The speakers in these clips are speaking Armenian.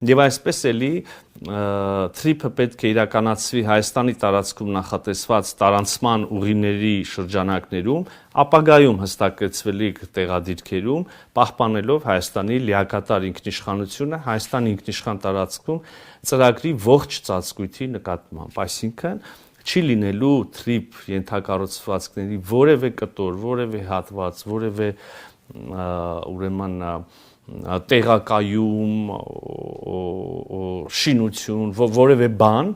Եվ այսպես էլի թրիփը պետք է իրականացվի Հայաստանի տարածքում նախատեսված տարանցման ուղիների շրջանակներում, ապագայում հստակեցվելիք տեղադիրքերում, պահպանելով Հայաստանի լիակատար ինքնիշխանությունը Հայաստանի ինքնիշխան տարածքում ծրագրի ողջ ծածկույթի նկատմամբ, այսինքն չի լինելու թրիփ ենթակառուցվածքների որևէ կտոր, որևէ հատված, որևէ ուրեմն տեղակայում, շինություն, որևէ բան,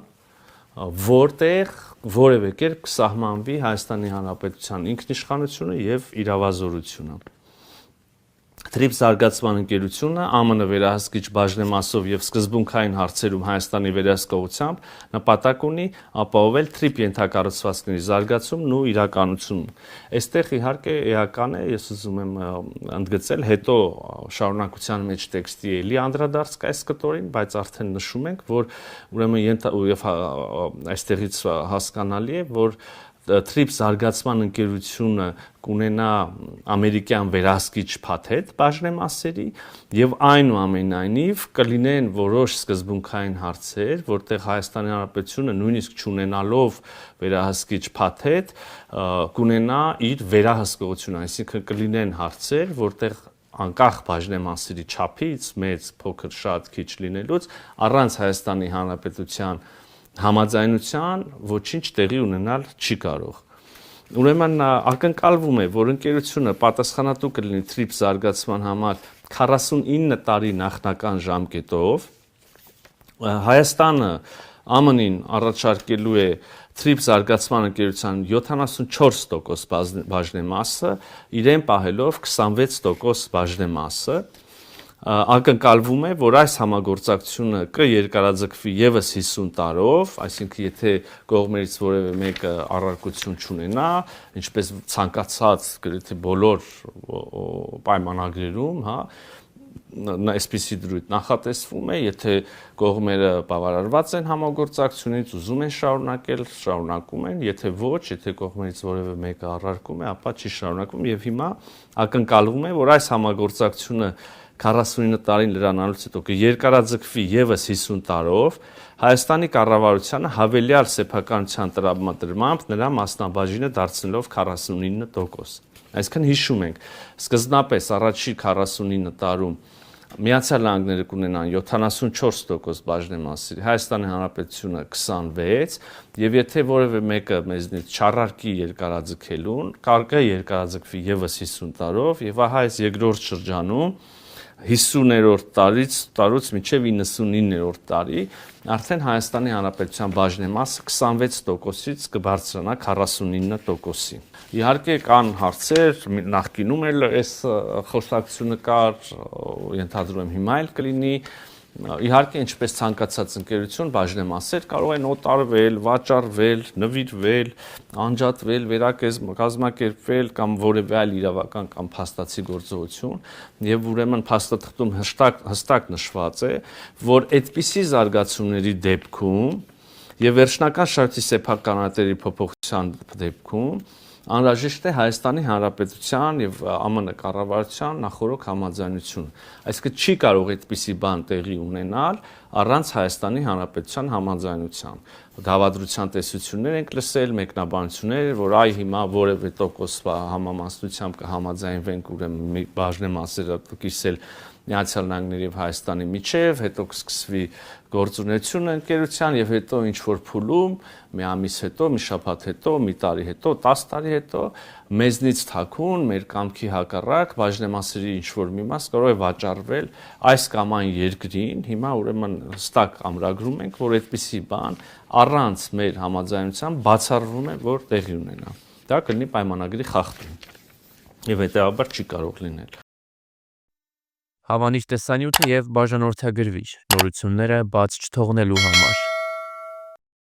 որտեղ որևէ կերպ կսահմանվի Հայաստանի Հանրապետության ինքնիշխանությունը եւ իրավազորությունը։ Թրիփ զարգացման ընկերությունը ԱՄՆ վերահսկիչ բաժնեմասով եւ սկզբունքային հարցերում Հայաստանի վերահսկողությամբ նպատակ ունի ապահովել թրիփ ենթակառուցվածքների զարգացումն ու իրականությունն։ Այստեղ իհարկե էական է, ես ուզում եմ ընդգծել, հետո շարունակության մեջ տեքստի էլի անդրադարձք այս կտորին, բայց արդեն նշում ենք, որ ուրեմն եւ այստեղից հասկանալի է, որ թրիփ զարգացման ընկերությունը կունենա ամերիկյան վերահսկիչ փաթեթ բաժնեմասերի եւ այնուամենայնիվ կլինեն որոշ սկզբունքային հարցեր, որտեղ Հայաստանի Հանրապետությունը նույնիսկ չունենալով վերահսկիչ փաթեթ կունենա իր վերահսկողությունը, այսինքն կլինեն հարցեր, որտեղ անկախ բաժնեմասերի չափից, մեծ, փոքր, շատ, քիչ լինելուց, առանց Հայաստանի Հանրապետության համաձայնության ոչինչ տեղի ունենալ չի կարող։ Ուրեմն ակնկալվում է, որ ընկերությունը պատասխանատու կլինի թրիփ զարգացման համար 49 տարի նախնական ժամկետով։ Հայաստանը ԱՄՆ-ին առաջարկելու է թրիփ զարգացման ընկերության 74% բաժնեմասը, իրեն պահելով 26% բաժնեմասը։ Ակնկալվում է, որ այս համագործակցությունը կերկարաձգվի եւս 50 տարով, այսինքն եթե կողմերից որևէ մեկը առարկություն չունենա, ինչպես ցանկացած գրեթե բոլոր պայմանագրերում, հա, այսպիսի դրույթ նախատեսվում է, եթե կողմերը բավարարված են համագործակցությունից, ուզում են շարունակել, շարունակում են, եթե ոչ, եթե կողմերից որևէ մեկը առարկում է, ապա չի շարունակվում եւ հիմա ակնկալվում է, որ այս համագործակցությունը 49 տարին լրանալուց հետո կերկարաձգվի եւս 50 տարով, Հայաստանի կառավարությանը հավելյալ սեփականության տրամադրմամբ նրա մասնաբաժինը դարձնելով 49%։ Այսինքն հիշում ենք, սկզբնապես առաջին 49 տարում Միացյալ Նահանգները կունենան 74% բաժնեմասի, Հայաստանի Հանրապետությունը 26, եւ եթե որևէ մեկը մեզնից չառարկի երկարաձգելուն, կարելի է երկարաձգվի եւս 50 տարով, եւ ահա այս երկրորդ շրջանում 50-րդ տարուց մինչև 99-րդ տարի արդեն Հայաստանի Հանրապետության բաժնեմասը 26%-ից կբարձրանա 49%-ի։ Իհարկե կան հարցեր, նախկինում էլ այս խոսակցությունը կար, ենթադրում եմ հիմա էլ կլինի։ Իհարկե, ինչպես ցանկացած ընկերություն, բաժնեմասեր կարող են օտարվել, վաճառվել, նվիրվել, անջատվել, վերակազմակերպվել կամ որևէ այլ իրավական կամ փաստացի գործողություն, եւ ուրեմն փաստաթղթում հստակ նշված է, որ այդպիսի զարգացումների դեպքում եւ վերջնական շահույթի սեփականատերի փոփոխության դեպքում անհրաժեշտ է Հայաստանի Հանրապետության եւ ԱՄՆ կառավարության նախորոք համաձայնություն։ Այսինքն չի կարող այդպիսի բան տեղի ունենալ առանց Հայաստանի Հանրապետության համաձայնության։ Դավադրության տեսություններ ենք լսել, մեկնաբանություններ, որ այ հիմա որևէ տոկոս համամասնությամբ կհամաձայնվենք, ուրեմն բաժնեմասերը կիսել Միացյալ Նահանգների եւ Հայաստանի միջև, հետո կսկսվի գործունեությունը ընկերության եւ հետո ինչ որ փուլում մի ամիս հետո, մի շաբաթ հետո, մի տարի հետո, 10 տարի հետո մեզնից թաքուն մեր կամքի հակառակ բաժնեմասերի ինչ որ մի մաս կարող է վաճառվել այս կամ այն երկրին։ Հիմա ուրեմն հստակ ամրագրում ենք, որ այդպիսի բան առանց մեր համաձայնության բացառվում է, որ տեղի ունենա։ Դա կլինի պայմանագրի խախտում եւ հետեւաբար չի կարող լինել։ Հավանիչ տեսանյութը եւ բաժանորդագրվիչ նորությունները բաց չթողնելու համար